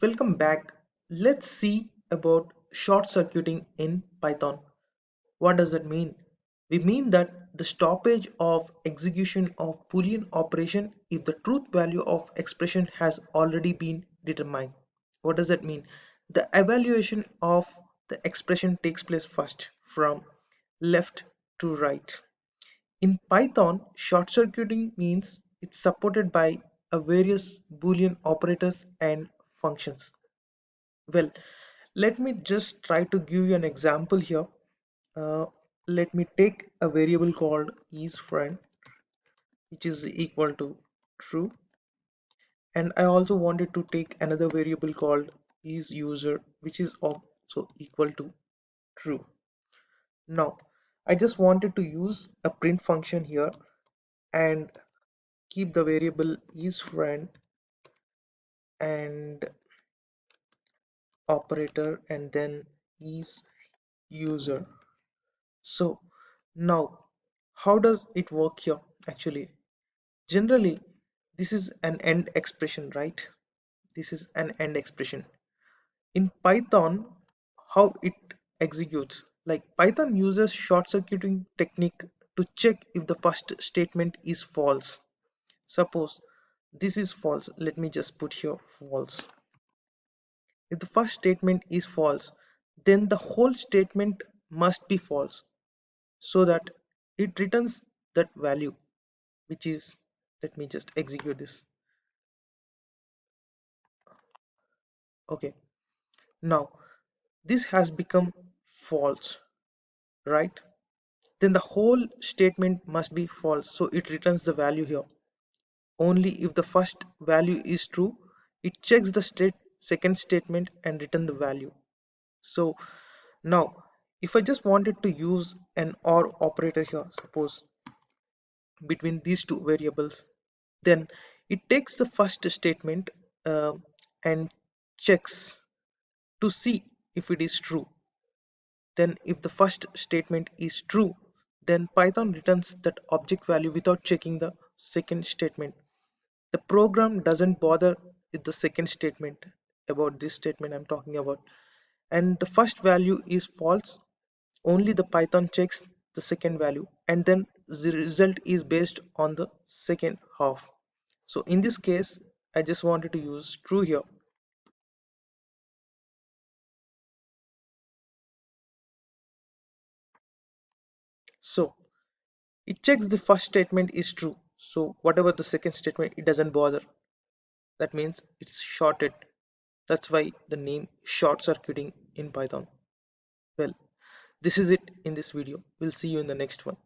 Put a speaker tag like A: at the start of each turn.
A: Welcome back. Let's see about short circuiting in Python. What does it mean? We mean that the stoppage of execution of Boolean operation if the truth value of expression has already been determined. What does that mean? The evaluation of the expression takes place first from left to right. In Python, short circuiting means it's supported by a various Boolean operators and functions. Well, let me just try to give you an example here. Uh, Let me take a variable called isFriend, which is equal to true, and I also wanted to take another variable called isUser, which is also equal to true. Now, I just wanted to use a print function here and keep the variable isFriend and operator and then isUser. So now, how does it work here actually? Generally, this is an end expression, right? This is an end expression. In Python, how it executes? Like Python uses short circuiting technique to check if the first statement is false. Suppose this is false. Let me just put here false. If the first statement is false, then the whole statement must be false so that it returns that value, which is, let me just execute this. Okay, now this has become false, right? Then the whole statement must be false, so it returns the value here. Only if the first value is true, it checks the second statement and return the value. So now, if I just wanted to use an OR operator here, suppose between these two variables, then it takes the first statement uh, and checks to see if it is true. Then if the first statement is true, then Python returns that object value without checking the second statement. The program doesn't bother with the second statement, about this statement I'm talking about. And the first value is false, only the Python checks the second value, and then the result is based on the second half. So in this case, I just wanted to use true here. So it checks the first statement is true. So whatever the second statement, it doesn't bother. That means it's shorted. That's why the name short circuiting in Python. Well, this is it in this video. We'll see you in the next one.